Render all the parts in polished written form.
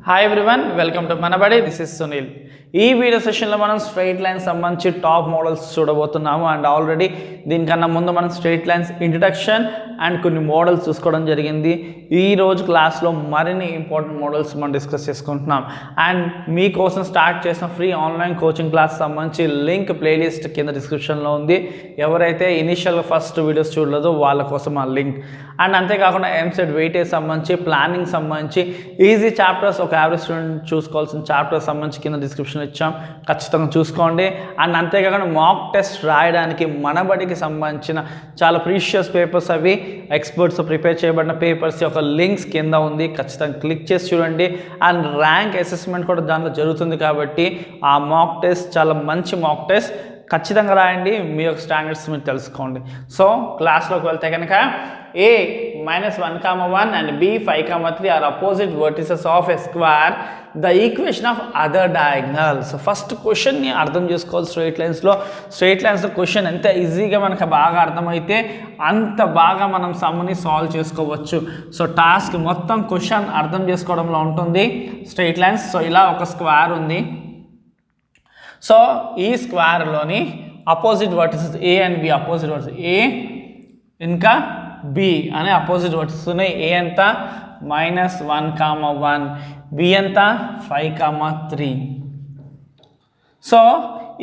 Hi everyone, welcome to Manabadi. This is Sunil. ఈ video సెషన్లో మనం స్ట్రైట్ లైన్స్ సంబంధించి టాప్ మోడల్స్ చూడబోతున్నాము. అండ్ ఆల్రెడీ దీనికన్నా ముందు మనం స్ట్రైట్ లైన్స్ ఇంట్రడక్షన్ అండ్ కొన్ని మోడల్స్ చూసుకోవడం జరిగింది. ఈ రోజు క్లాస్లో మరిన్ని ఇంపార్టెంట్ మోడల్స్ మనం డిస్కస్ చేసుకుంటున్నాం. అండ్ మీకోసం స్టార్ట్ చేసిన ఫ్రీ ఆన్లైన్ కోచింగ్ క్లాస్ సంబంధించి లింక్ ప్లేలిస్ట్ కింద డిస్క్రిప్షన్లో ఉంది. ఎవరైతే ఇనిషియల్గా ఫస్ట్ వీడియోస్ చూడలేదో వాళ్ళ కోసం ఆ లింక్. అండ్ అంతేకాకుండా ఎంసెట్ వెయిటేజ్ సంబంధించి, ప్లానింగ్ సంబంధించి, ఈజీ చాప్టర్స్, ఒక యావరేజ్ స్టూడెంట్ చూసుకోవాల్సిన చాప్టర్స్ సంబంధించి కింద డిస్క్రిప్షన్ ఇచ్చాం, ఖచ్చితంగా చూసుకోండి. అండ్ అంతేకాకుండా మాక్ టెస్ట్ రాయడానికి మనబడికి సంబంధించిన చాలా ప్రీషియస్ పేపర్స్, అవి ఎక్స్పర్ట్స్ ప్రిపేర్ చేయబడిన పేపర్స్ యొక్క లింక్స్ కింద ఉంది, ఖచ్చితంగా క్లిక్ చేసి చూడండి. అండ్ ర్యాంక్ అసెస్మెంట్ కూడా దాంట్లో జరుగుతుంది కాబట్టి ఆ మాక్ టెస్ట్ చాలా మంచి మాక్ టెస్ట్, ఖచ్చితంగా రాయండి. మీ యొక్క స్టాండర్డ్స్ మీరు తెలుసుకోండి. సో క్లాస్లోకి వెళ్తే కనుక A -1, and B 5, 3 are opposite vertices of a square. The equation of other diagonal. So first క్వశ్చన్ని అర్థం చేసుకోవాలి. స్ట్రైట్ లైన్స్లో క్వశ్చన్ ఎంత ఈజీగా మనకు బాగా అర్థమైతే అంత బాగా మనం సమ్ని సాల్వ్ చేసుకోవచ్చు. సో టాస్క్ మొత్తం క్వశ్చన్ అర్థం చేసుకోవడంలో ఉంటుంది. స్ట్రైట్ లైన్స్, సో ఇలా ఒక స్క్వేర్ ఉంది. సో ఈ స్క్వేర్లోని opposite vertices A and B, opposite vertices A ఇంకా B అనే అపోజిట్ వర్టిసెస్ ఉన్నాయి. A ఎంత -1, B ఎంత 5, 3. సో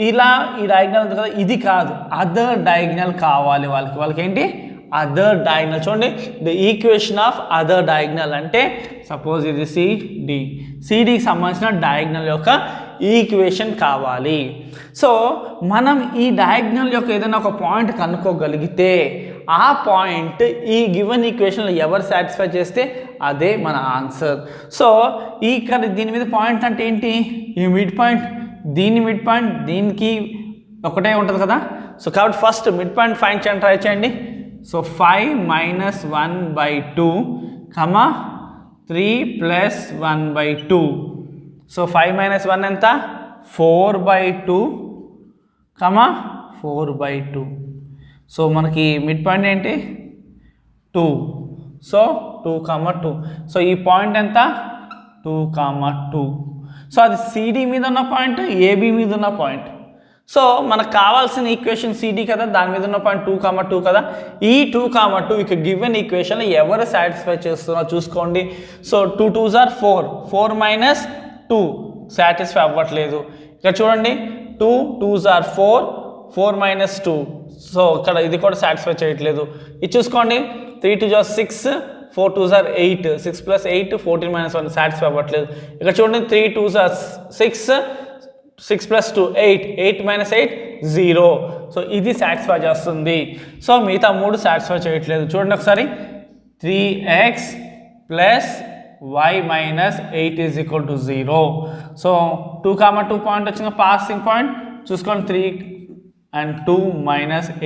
ఇలా ఈ డయాగ్నల్ ఉంది కదా, ఇది కాదు, అదర్ డయాగ్నల్ కావాలి వాళ్ళకి ఏంటి, అదర్ డయాగ్నల్. చూడండి, the equation of other diagonal అంటే సపోజ్ ఇది సిడికి సంబంధించిన డయాగ్నల్ యొక్క ఈక్వేషన్ కావాలి. సో మనం ఈ డయాగ్నల్ యొక్క ఏదైనా ఒక పాయింట్ కనుక్కోగలిగితే ఆ పాయింట్ ఈ గివెన్ ఈక్వేషన్లో ఎవరు సాటిస్ఫై చేస్తే అదే మన ఆన్సర్. సో ఇక్కడ దీని మీద పాయింట్ అంటే ఏంటి, ఈ మిడ్ పాయింట్, దీని మిడ్ పాయింట్, దీనికి ఒకటే ఉంటుంది కదా. సో కాబట్టి ఫస్ట్ మిడ్ పాయింట్ ఫైండ్ చేయడానికి ట్రై చేయండి. సో 5 - 1/2, 3 + 1/2. సో 5 - 1 ఎంత 4/2, 4/2. సో మనకి మిడ్ పాయింట్ ఏంటి 2. సో 2, 2. సో ఈ పాయింట్ ఎంత 2, 2. సో అది సిడి మీద ఉన్న పాయింట్, ఏబి మీద ఉన్న పాయింట్. సో మనకు కావాల్సిన ఈక్వేషన్ సిడి కదా, దాని మీద ఉన్న పాయింట్ 2, 2 కదా. ఈ 2, 2 ఇక గివెన్ ఈక్వేషన్లో ఎవరు సాటిస్ఫై చేస్తున్నారో చూసుకోండి. సో 2 2s are 4, 4 - 2 సాటిస్ఫై అవ్వట్లేదు. ఇక్కడ చూడండి, 2 2s are 4, 4 - 2. సో ఇక్కడ ఇది కూడా సాటిస్ఫై చేయట్లేదు. ఇది చూసుకోండి, 3 2s are 6, 4 2s are 8, 6 + 8 14 - 1 satisfy అవ్వట్లేదు. ఇక్కడ చూడండి, 3 2s are 6, 6 + 2 8, 8 - 8 0. సో ఇది సాటిస్ఫై చేస్తుంది. సో మిగతా 3 సాటిస్ఫై చేయట్లేదు. చూడండి ఒకసారి, 3x + y - 8 = 0. సో 2, 2 పాయింట్ వచ్చిన పాసింగ్ పాయింట్ చూసుకోండి, 3 and 2 -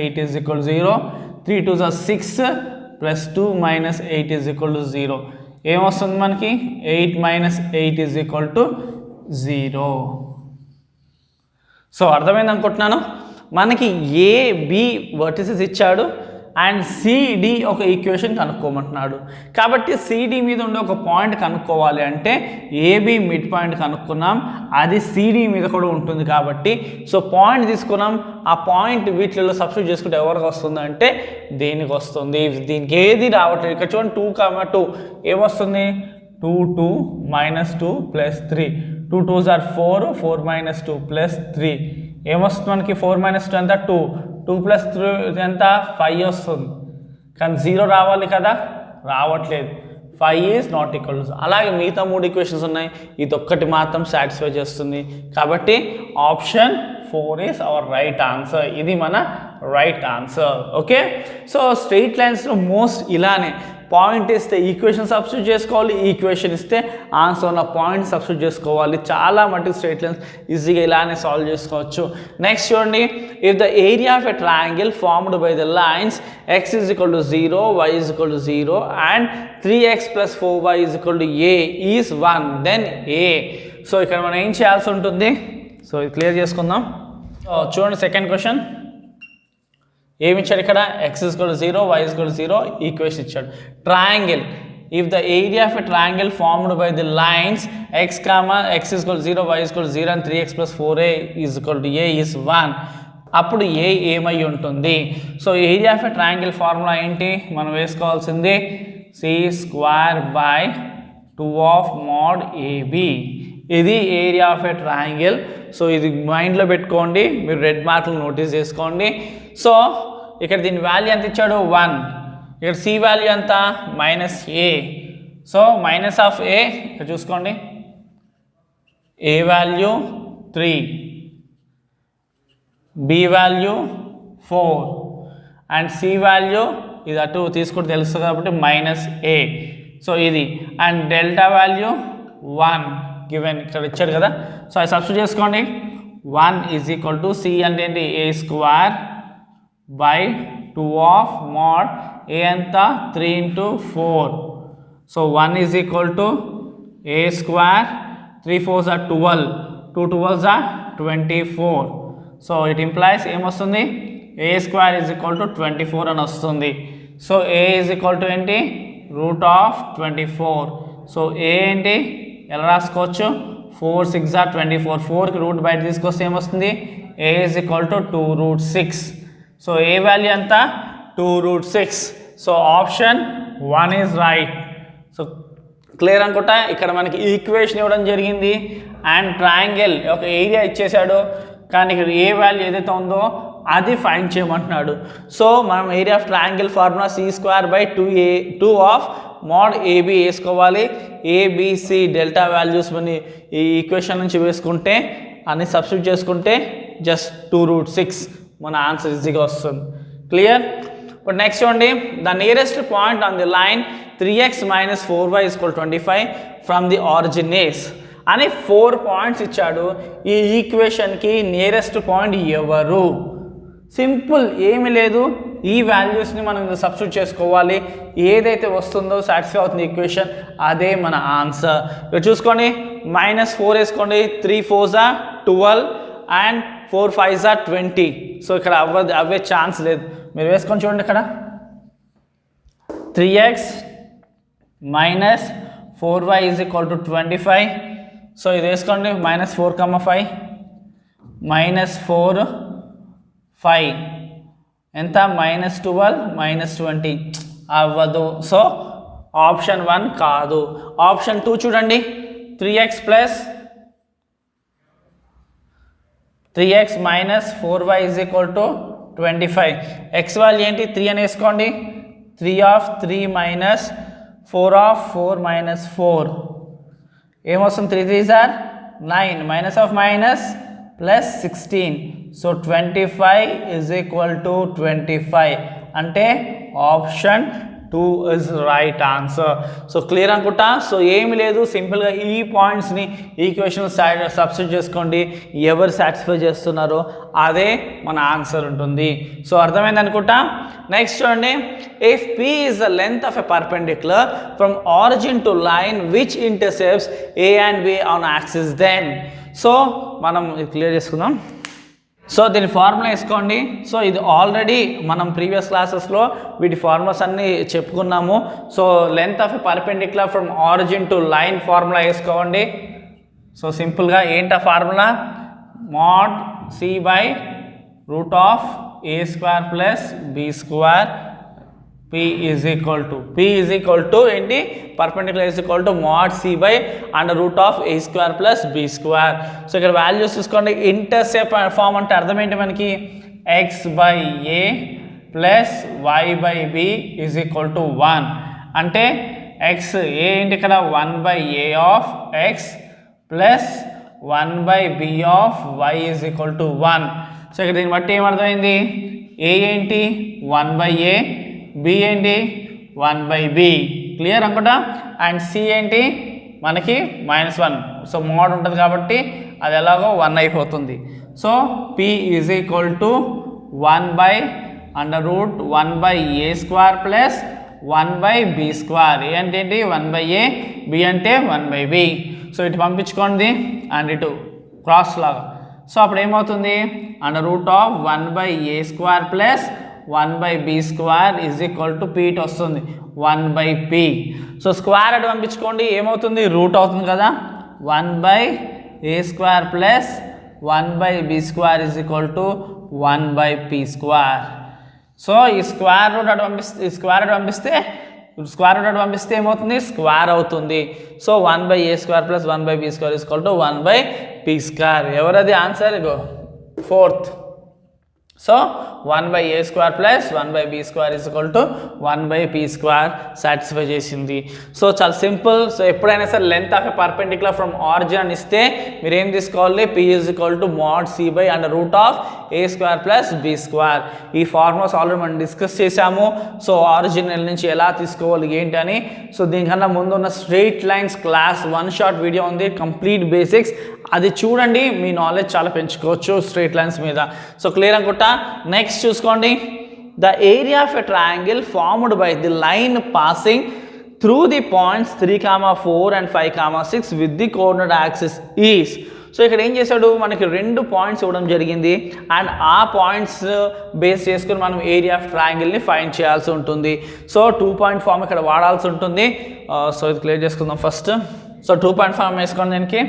8 = 0. 3 2s are 6 + 2 - 8 = 0. ఏమొస్తుంది మనకి, 8 - 8 = 0. సో అర్థమైంది అనుకుంటున్నాను. మనకి ఏబి వర్టిసెస్ ఇచ్చాడు అండ్ సిడి ఒక ఈక్వేషన్ కనుక్కోమంటున్నాడు. కాబట్టి సిడి మీద ఉండే ఒక పాయింట్ కనుక్కోవాలి అంటే ఏబి మిడ్ పాయింట్ కనుక్కున్నాం, అది సిడి మీద కూడా ఉంటుంది కాబట్టి సో పాయింట్ తీసుకున్నాం. ఆ పాయింట్ వీటిలో సబ్స్టిట్యూట్ చేసుకుంటే ఎవరికి వస్తుంది అంటే దేనికి వస్తుంది, దీనికి ఏది రావట్లేదు. ఇక్కడ చూడండి, 2, 2 ఏమొస్తుంది, 2 2 - 2 + 3. 2 2s are 4, 4 - 2 + 3. ఏమొస్తుంది మనకి, 4 - 2 ఎంత 2, 2 + 3 ఎంత 5 వస్తుంది. కానీ 0 రావాలి కదా, రావట్లేదు. 5 is not equal to. అలాగే మిగతా 3 ఈక్వేషన్స్ ఉన్నాయి, ఇది ఒక్కటి మాత్రం సాటిస్ఫై చేస్తుంది. కాబట్టి option 4 is our right answer. ఇది మన right answer. Okay, so straight లైన్స్లో మోస్ట్ ఇలానే పాయింట్ ఇస్తే ఈక్వేషన్ సబ్స్టిట్యూట్ చేసుకోవాలి, ఈక్వేషన్ ఇస్తే ఆన్సర్ ఉన్న పాయింట్ సబ్స్టిట్యూట్ చేసుకోవాలి. చాలా మటుకు స్ట్రైట్ లైన్స్ ఈజీగా ఇలానే సాల్వ్ చేసుకోవచ్చు. నెక్స్ట్ చూడండి, if the area of a triangle formed by the lines x = 0, y = 0 and 3x + 4y = a is 1, then a. So ఇక్కడ మనం ఏం చేయాల్సి ఉంటుంది, సో ఇది క్లియర్ చేసుకుందాం. చూడండి, సెకండ్ క్వశ్చన్ ఏమి ఇచ్చాడు ఇక్కడ, x = 0, y = 0 ఈక్వేషన్ ఇచ్చాడు. Triangle if the area of a triangle formed by the lines x comma x is equal to 0, y is equal to 0 and 3x plus 4a is equal to a is 1, అప్పుడు A ఏమై ఉంటుంది? So area of a triangle formula ఏంటి మనం వేసుకోవాల్సింది C square by 2 of mod AB. ఇది area of a triangle. So ఇది మైండ్లో పెట్టుకోండి, మీరు రెడ్ మార్కులు నోటీస్ చేసుకోండి. సో ఇక్కడ దీని వాల్యూ ఎంత ఇచ్చాడు 1, ఇక్కడ సి వాల్యూ ఎంత minus A. So minus of A ఇక్కడ చూసుకోండి, A value 3, B value 4 and C value ఇది అటు తీసుకుంటే తెలుస్తుంది కాబట్టి మైనస్ ఏ. సో ఇది అండ్ డెల్టా వాల్యూ 1 గివెన్ ఇక్కడ ఇచ్చాడు కదా. సో అది సబ్స్టిట్యూట్ చేసుకోండి. 1 ఈజ్ ఈక్వల్ టు సి అంటే ఏంటి ఏ స్క్వేర్ బై 2 ఆఫ్ మోడ్ ఏ ఎంత 3 into 4. So 1 is equal to A square 3 4s are 12, 2 12s are 24. So it implies ఏమొస్తుంది ఏ స్క్వేర్ ఈజ్ ఈక్వల్ టు 24 అని వస్తుంది. So A is equal to ఏంటి root of 24. So ఏ ఏంటి ఎలా రాసుకోవచ్చు 4 6 are 24, 4కి route బయట తీసుకొస్తే ఏమొస్తుంది A is equal to 2 root 6. So A value ఎంత 2 root 6. So option 1 is right. So clear అనుకుంటా. ఇక్కడ మనకి ఈక్వేషన్ ఇవ్వడం జరిగింది అండ్ ట్రయాంగిల్ ఒక ఏరియా ఇచ్చేసాడు, కానీ ఇక్కడ ఏ వాల్యూ ఏదైతే ఉందో అది ఫైండ్ చేయమంటున్నాడు. సో మనం area of triangle formula C square by 2 of mod AB వేసుకోవాలి. ఏబిసి డెల్టా వాల్యూస్ మన ఈ ఈక్వేషన్ నుంచి వేసుకుంటే అన్ని సబ్స్టిట్యూట్ చేసుకుంటే జస్ట్ 2 root 6 మన ఆన్సర్ ఈజీగా వస్తుంది. క్లియర్. బట్ నెక్స్ట్ చూడండి, the nearest point on the line 3x minus 4y is equal to 25 from the origin is అని 4 పాయింట్స్ ఇచ్చాడు. ఈ ఈక్వేషన్కి నియరెస్ట్ పాయింట్ ఎవరు? సింపుల్, ఏమీ లేదు, ఈ వాల్యూస్ని మనం సబ్స్టిట్యూట్ చేసుకోవాలి. ఏదైతే వస్తుందో సాటిస్ఫై అవుతుంది ఈక్వేషన్, అదే మన ఆన్సర్. ఇక్కడ చూసుకోండి -4 వేసుకోండి, 3 4s are 12 and 4 5s are 20. So ఇక్కడ అవే ఛాన్స్ లేదు, మీరు వేసుకొని చూడండి. ఇక్కడ 3x minus 4y is equal to 25. So ఇది వేసుకోండి -4, 5 -4 5 ఎంత -12 -20 అవ్వదు. సో ఆప్షన్ 1 కాదు. ఆప్షన్ 2 చూడండి, 3x minus 4y is equal to 25. x value ఏంటి 3 అని వేసుకోండి. 3 of 3 minus 4 of 4 minus 4 ఏమొస్తుంది 3 3s are 9 minus of minus plus 16. So 25 is equal to 25 అంటే option 2 is right answer. So clear అనుకుంటా. So ఏమి లేదు, సింపుల్గా ఈ పాయింట్స్ని ఈక్వేషన్ సబ్స్టిట్యూట్ చేసుకోండి, ఎవరు సాటిస్ఫై చేస్తున్నారో అదే మన ఆన్సర్ ఉంటుంది. సో అర్థమైంది అనుకుంటా. నెక్స్ట్ చూడండి, if P is the length of a perpendicular from origin to line which intercepts A and B on axis then. So మనం క్లియర్ చేసుకుందాం. సో దీని ఫార్ములా వేసుకోండి. సో ఇది ఆల్రెడీ మనం ప్రీవియస్ క్లాసెస్లో వీటి ఫార్ములాస్ అన్నీ చెప్పుకున్నాము. So length of a perpendicular from origin to line formula వేసుకోండి. సో సింపుల్గా ఏంటి formula mod C by root of A square plus B square P is equal to ఏంటి perpendicular is equal to mod C by under root of a square plus b square. So ఇక్కడ values చూసుకోండి. Intercept form అంటే అర్థం ఏంటి మనకి x by a plus y by b is equal to 1 అంటే x a ఏంటి ఇక్కడ 1 by a of x plus 1 by b of y is equal to 1. So ఇక్కడ దీన్ని బట్టి ఏమర్థమైంది, a ఏంటి 1 by a, b ఏంటి 1 by b. క్లియర్ అనుకుంటా. అండ్ c ఏంటి మనకి -1. సో మోడ్ ఉంటుంది కాబట్టి అది ఎలాగో 1 అయిపోతుంది. So p is equal to 1 by under root 1 by a square plus 1 by b square. A అంటే ఏంటి 1 by a, b అంటే 1 by b. సో ఇటు పంపించుకోండి అండ్ ఇటు క్రాస్ లాగా. సో అప్పుడు ఏమవుతుంది under root of 1 by a square plus 1/b² is equal to P వస్తుంది 1/p. So square అటు పంపించుకోండి ఏమవుతుంది రూట్ అవుతుంది కదా 1/a² plus 1/b² is equal to 1/p². So ఈ స్క్వేర్ రూట్ అటు పంపిస్తే ఏమవుతుంది స్క్వేర్ అవుతుంది. So 1/a² plus 1/b² is equal to 1/p². ఎవరది answer ego 4th. So 1/a² plus 1/b² is equal to 1/p² satisfy చేసింది. So చాలా simple. So ఎప్పుడైనా సరే length of a perpendicular from origin అని ఇస్తే మీరు ఏం తీసుకోవాలి p is equal to mod c/√a² plus b². ఈ ఫార్ములాస్ ఆల్రెడీ మనం డిస్కస్ చేసాము. సో ఆరిజినల్ నుంచి ఎలా తీసుకోవాలి ఏంటి అని. సో దీనికన్నా ముందు ఉన్న straight lines class 1 short video ఉంది కంప్లీట్ బేసిక్స్, అది చూడండి మీ నాలెడ్జ్ చాలా పెంచుకోవచ్చు స్ట్రెయిట్ లైన్స్ మీద. సో క్లియర్ అనుకుంటా. నెక్స్ట్ చూసుకోండి the area of a triangle formed by the line passing through the points 3, 4 and 5, 6 with the coordinate axes. So ఇక్కడ ఏం చేశాడు మనకి 2 పాయింట్స్ ఇవ్వడం జరిగింది అండ్ ఆ పాయింట్స్ బేస్ చేసుకుని మనం ఏరియా ఆఫ్ ట్రయాంగిల్ని ఫైండ్ చేయాల్సి ఉంటుంది. సో 2 పాయింట్ ఫామ్ ఇక్కడ వాడాల్సి ఉంటుంది. సో ఇది క్లియర్ చేసుకుందాం ఫస్ట్. సో 2 పాయింట్ ఫామ్ వేసుకోండి దీనికి.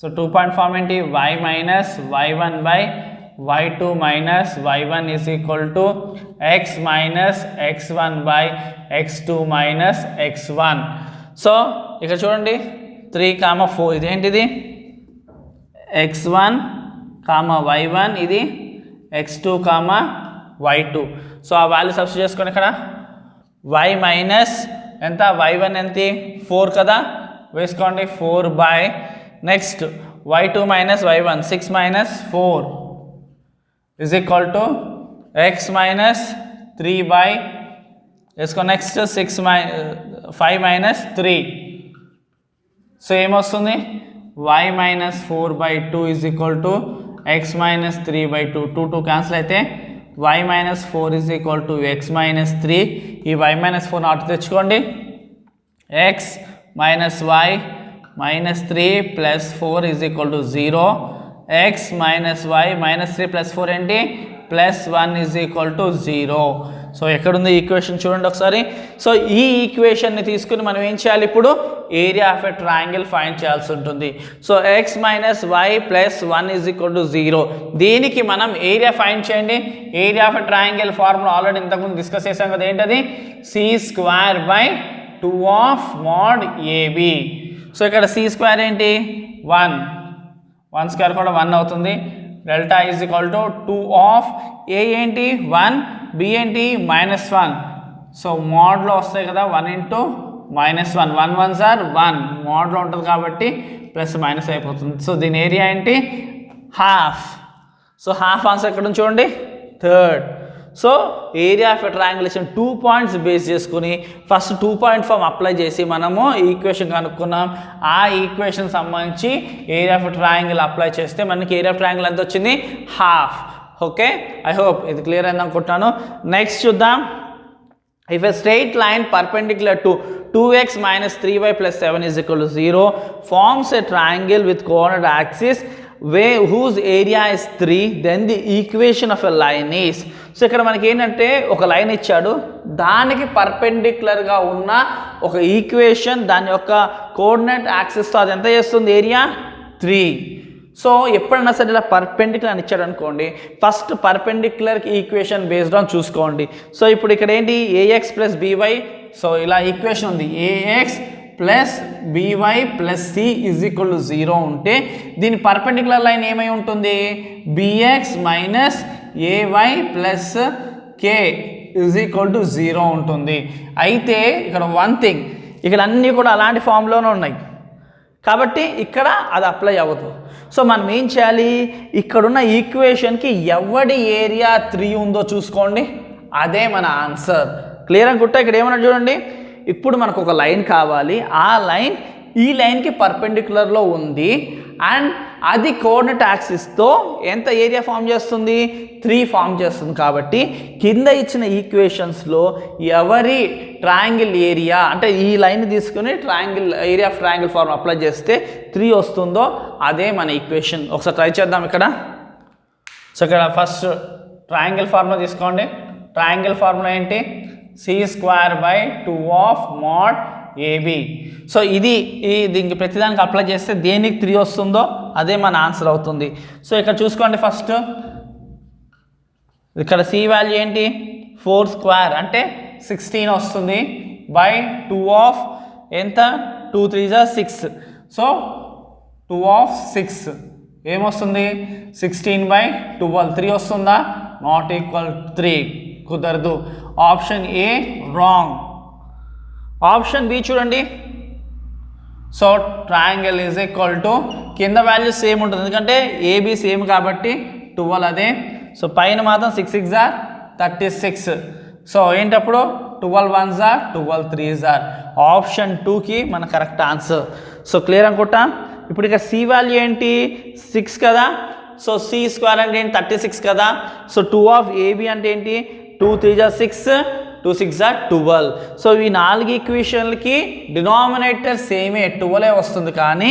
సో 2 పాయింట్ ఫామ్ ఏంటి y minus y1 by y2 minus y1 is equal to x minus x1 by x2 minus x1. So ఇక్కడ చూడండి 3, 4 ఇదేంటిది x1, y1 ఇది x2, y2. సో ఆ value substitute చేసుకొని ఇక్కడ y మైనస్ ఎంత y1 ఎంత 4 కదా వేసుకోండి 4 by next y2 minus y1 6 minus 4 is equal to x minus 3 by వేసుకో నెక్స్ట్ 5 మైనస్ 3. సో ఏమొస్తుంది y minus 4/2 is equal to x minus 3/2. 2 cancel అయితే y minus 4 is equal to x minus 3. ఈ y minus 4 not తెచ్చుకోండి x minus y minus 3 plus 4 is equal to 0. x minus y minus 3 plus 4 ఏంటి plus 1 is equal to 0. So ఎక్కడుంది equation చూడండి ఒకసారి. So ఈ ఈక్వేషన్ని తీసుకుని మనం ఏం చేయాలి ఇప్పుడు area of a triangle find చేయాల్సి ఉంటుంది. So x minus y plus 1 is equal to 0. దీనికి మనం ఏరియా ఫైండ్ చేయండి. Area of a triangle formula already ఇంతకుముందు డిస్కస్ చేసాం కదా ఏంటది c² / 2 of mod AB. So ఇక్కడ c² ఏంటి 1 స్క్వేర్ కూడా 1 అవుతుంది. Delta is equal to 2 of a ఏంటి 1, b ఏంటి -1. సో మోడ్లో వస్తాయి కదా 1 ఇంటూ -1, 1 1s are 1 మోడ్లో ఉంటుంది కాబట్టి ప్లస్ మైనస్ అయిపోతుంది. సో దీని ఏరియా ఏంటి హాఫ్. సో హాఫ్ ఆన్సర్ ఎక్కడ ఉంది చూడండి 3rd. So area of a triangulation 2 points base చేసుకుని ఫస్ట్ 2 పాయింట్ ఫామ్ అప్లై చేసి మనము ఈక్వేషన్ కనుక్కున్నాం. ఆ ఈక్వేషన్ సంబంధించి area of a triangle apply చేస్తే మనకి ఏరియా ఆఫ్ ట్రయాంగిల్ ఎంత వచ్చింది హాఫ్. ఓకే ఐ హోప్ ఇది క్లియర్ అయింది అనుకుంటున్నాను. నెక్స్ట్ చూద్దాం. If a straight line perpendicular to 2x minus 3y plus 7 is equal to 0 forms a triangle with coordinate axis whose area is 3, then the equation of a line is. So ఇక్కడ మనకి ఏంటంటే ఒక line ఇచ్చాడు, దానికి పర్పెండిక్యులర్గా ఉన్న ఒక equation దాని యొక్క కోఆర్డినేట్ యాక్సిస్తో అది ఎంత చేస్తుంది ఏరియా 3. సో ఎప్పుడైనా సరే ఇలా పర్పెండిక్యులర్ అని ఇచ్చాడు అనుకోండి, first perpendicular equation based on చూసుకోండి. సో ఇప్పుడు ఇక్కడ ఏంటి ax ప్లస్ by. సో ఇలా ఈక్వేషన్ ఉంది ax plus by plus c is equal to 0 ఉంటే దీని పర్పెండిక్యులర్ లైన్ ఏమై ఉంటుంది bx minus ay plus k is equal to 0 ఉంటుంది. అయితే ఇక్కడ వన్ థింగ్, ఇక్కడ అన్నీ కూడా అలాంటి ఫామ్లోనే ఉన్నాయి కాబట్టి ఇక్కడ అది అప్లై అవ్వదు. సో మనం ఏం చేయాలి, ఇక్కడున్న ఈక్వేషన్కి ఎవడి ఏరియా 3 ఉందో చూసుకోండి, అదే మన ఆన్సర్. క్లియర్ అనుకుంటా. ఇక్కడ ఏమన్నా చూడండి, ఇప్పుడు మనకు ఒక లైన్ కావాలి, ఆ లైన్ ఈ లైన్కి పర్పెండిక్యులర్లో ఉంది అండ్ అది కోఆర్డినేట్ యాక్సిస్తో ఎంత ఏరియా ఫామ్ చేస్తుంది 3 ఫామ్ చేస్తుంది. కాబట్టి కింద ఇచ్చిన ఈక్వేషన్స్లో ఎవరి ట్రయాంగిల్ ఏరియా అంటే ఈ లైన్ తీసుకుని triangle area of triangle form apply చేస్తే 3 వస్తుందో అదే మన ఈక్వేషన్. ఒకసారి ట్రై చేద్దాం ఇక్కడ. సో ఇక్కడ ఫస్ట్ ట్రయాంగిల్ ఫార్ములా తీసుకోండి. ట్రయాంగిల్ ఫార్ములా ఏంటి? c² (2) mod AB. సో దీనికి ప్రతిదానికి అప్లై చేస్తే దేనికి 3 వస్తుందో అదే మన ఆన్సర్ అవుతుంది. సో ఇక్కడ చూసుకోండి, ఫస్ట్ ఇక్కడ c వాల్యూ ఏంటి? 4² అంటే 16 వస్తుంది బై 2 ఎంత? 2 3 6. సో 2 ఏమొస్తుంది? 16/12. 3 వస్తుందా? నాట్ ఈక్వల్ 3, కుదరదు. Option A wrong. Option B చూడండి. So triangle is equal to, కింద వాల్యూ సేమ్ ఉంటుంది ఎందుకంటే ఏబి సేమ్ కాబట్టి 12 అదే. సో పైన మాత్రం 6 6 36. సో ఏంటప్పుడు 12 1 12 3 ఆప్షన్ 2కి మన కరెక్ట్ ఆన్సర్. సో క్లియర్ అనుకుంటా. ఇప్పుడు ఇక సి వాల్యూ ఏంటి? 6 కదా. సో c² అంటే ఏంటి? 36 కదా. సో 2 AB అంటే ఏంటి? 2 3 6 2 6 12. సో ఈ 4 ఈక్వేషన్లకి డినామినేటర్ సేమే 12 వస్తుంది, కానీ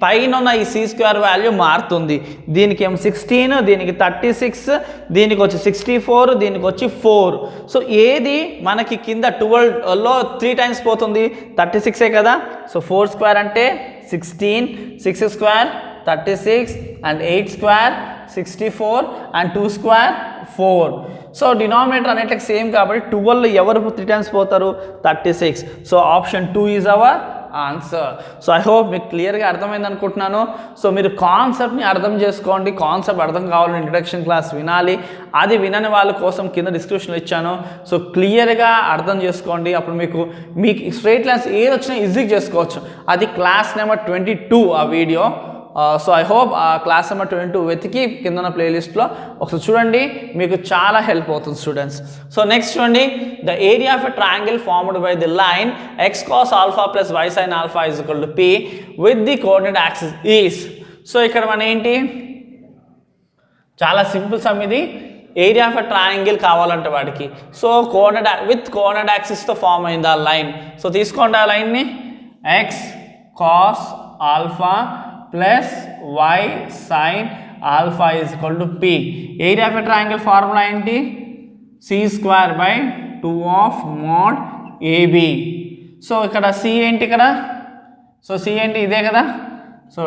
పైన ఉన్న ఈ c² వాల్యూ మారుతుంది. దీనికి ఏమో 16, దీనికి 36, దీనికి వచ్చి 64, దీనికి వచ్చి 4. సో ఏది మనకి కింద 12లో 3 టైమ్స్ పోతుంది? 36 కదా. సో 4² అంటే 16, 6² 36 అండ్ 8² 64 అండ్ 2² 4. సో డినామినేటర్ అన్నిటికి సేమ్ కాబట్టి 12 ఎవరు 3 టైమ్స్ పోతారు? 36. So option 2 is our answer. So I hope మీకు క్లియర్గా అర్థమైంది అనుకుంటున్నాను. సో మీరు కాన్సెప్ట్ని అర్థం చేసుకోండి. కాన్సెప్ట్ అర్థం కావాలని ఇంట్రడక్షన్ క్లాస్ వినాలి. అది వినని వాళ్ళ కోసం కింద డిస్క్రిప్షన్లో ఇచ్చాను. సో క్లియర్గా అర్థం చేసుకోండి. అప్పుడు మీకు స్ట్రైట్ లైన్స్ ఏది వచ్చినా ఈజీగా చేసుకోవచ్చు. అది క్లాస్ నెంబర్ 22 ఆ వీడియో. సో ఐ హోప్ ఆ క్లాస్ నెంబర్ 22 వెతికి కింద ఉన్న ప్లేలిస్ట్లో ఒకసారి చూడండి, మీకు చాలా హెల్ప్ అవుతుంది స్టూడెంట్స్. సో నెక్స్ట్ చూడండి, the area of a triangle formed by the line x cos α plus y sin α is equal to p with the coordinate axes. So ఇక్కడ మన ఏంటి? చాలా సింపుల్ సమ్ ఇది. ఏరియా ఆఫ్ ఎ ట్రయాంగిల్ కావాలంటే వాడికి so coordinate యాక్సిస్తో form అయింది ఆ line. So తీసుకోండి ఆ లైన్ని, x cos α plus y sin α is equal to p. Area of a triangle formula ఏంటి? c² (2) mod AB. సో ఇక్కడ c ఏంటి ఇక్కడ? సో c ఏంటి? ఇదే కదా. So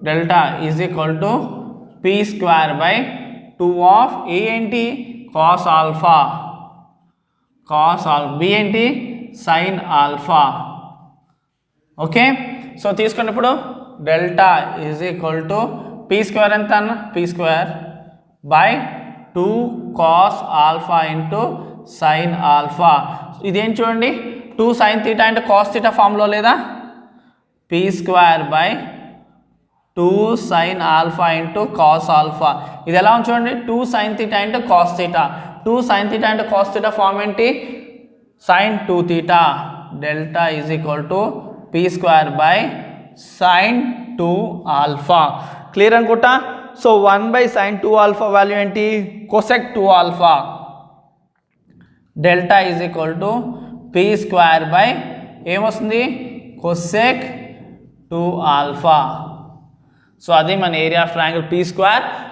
delta is equal to p² (2) A ఏంటి? cos α, b ఏంటి? sin α. ఓకే. సో తీసుకోండి ఇప్పుడు delta is equal to p² ఎంత అన్న? p² by 2 cos α into sin α. ఇదేం చూడండి, 2 sin θ అంటే cos θ ఫామ్లో లేదా? p² by 2 sin α into cos α. ఇది ఎలా ఉంది చూడండి, 2 sin θ అంటే cos θ. 2 sin θ అంటే cos θ ఫామ్ ఏంటి? sin 2θ. Delta is equal to p² by sin 2α. Clear అనుకుంటా. సో 1/sin 2α వాల్యూ ఏంటి? cosec 2α. Delta is equal to p² by ఏమొస్తుంది? cosec 2α. సో అది మన area of triangle p²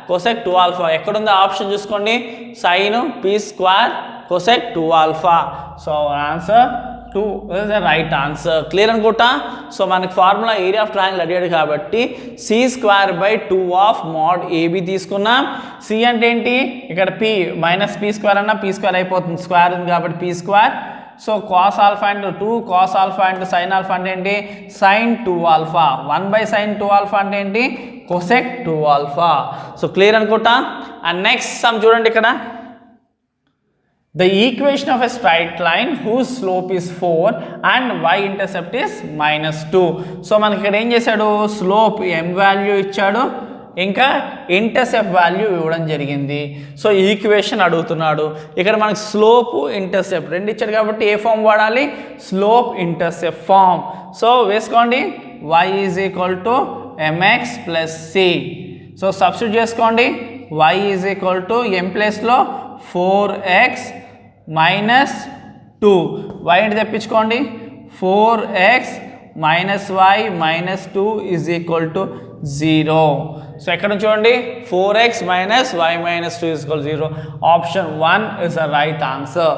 cosec 2α. ఎక్కడుందో option చూసుకోండి, sin p² cosec 2α. So answer 2 is the right answer. Clear అనుకుంటా. So మనకి formula area of triangle అడిగాడు కాబట్టి c² బై 2 mod AB తీసుకున్నాం. c అంటే ఏంటి? ఇక్కడ p మైనస్ p² అన్న p² అయిపోతుంది, స్క్వేర్ ఉంది కాబట్టి p². So cos α into 2 cos α into sin α అంటే ఏంటి? sin 2α. 1/sin 2α అంటే ఏంటి? cosec 2α. సో క్లియర్ అనుకుంటా. అండ్ నెక్స్ట్ సమ్ చూడండి ఇక్కడ, the equation of a straight line whose slope is 4 and y-intercept is -2. So మనకి ఇక్కడ ఏం చేశాడు? స్లోప్ m వాల్యూ ఇచ్చాడు, ఇంకా ఇంటర్సెప్ట్ వాల్యూ ఇవ్వడం జరిగింది. సో ఈక్వేషన్ అడుగుతున్నాడు. ఇక్కడ మనకి స్లోప్ ఇంటర్సెప్ట్ రెండు ఇచ్చాడు కాబట్టి ఏ ఫామ్ వాడాలి? Slope intercept form. సో వేసుకోండి, y is equal to mx plus c. So substitute చేసుకోండి, y is equal to m ప్లేస్లో 4x మైనస్ 2. y ఏంటి తెప్పించుకోండి? 4x -y -2 is equal to 0. So ఎక్కడ చూడండి 4x - y - 2 is equal 0. Option 1 is the right answer.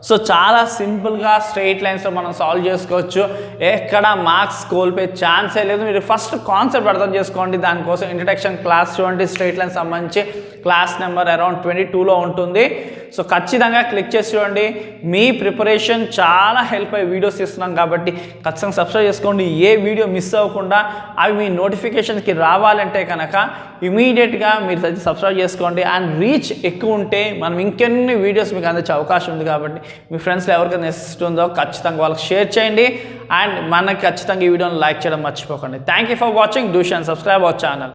So చాలా సింపుల్గా straight లైన్స్లో మనం సాల్వ్ చేసుకోవచ్చు. ఎక్కడ మార్క్స్ కోల్పోయే ఛాన్సే లేదు. మీరు ఫస్ట్ కాన్సెప్ట్ అర్థం చేసుకోండి. దానికోసం ఇంట్రడక్షన్ క్లాస్ చూడండి. స్ట్రెయిట్ లైన్ సంబంధించి క్లాస్ నెంబర్ అరౌండ్ 22లో ఉంటుంది. సో ఖచ్చితంగా క్లిక్ చేసి చూడండి. మీ ప్రిపరేషన్ చాలా హెల్ప్ అయ్యే వీడియోస్ ఇస్తున్నాం కాబట్టి ఖచ్చితంగా సబ్స్క్రైబ్ చేసుకోండి. ఏ వీడియో మిస్ అవ్వకుండా అవి మీ నోటిఫికేషన్కి రావాలంటే కనుక ఇమీడియట్గా మీరు సబ్స్క్రైబ్ చేసుకోండి. అండ్ రీచ్ ఎక్కువ ఉంటే మనం ఇంకెన్ని వీడియోస్ మీకు అందించే అవకాశం ఉంది కాబట్టి మీ ఫ్రెండ్స్లో ఎవరికైనా నెసెసిటీ ఉందో ఖచ్చితంగా వాళ్ళకి షేర్ చేయండి. అండ్ మనకి ఖచ్చితంగా ఈ వీడియోని లైక్ చేయడం మర్చిపోకండి. Thank you for watching. Do share and subscribe our channel.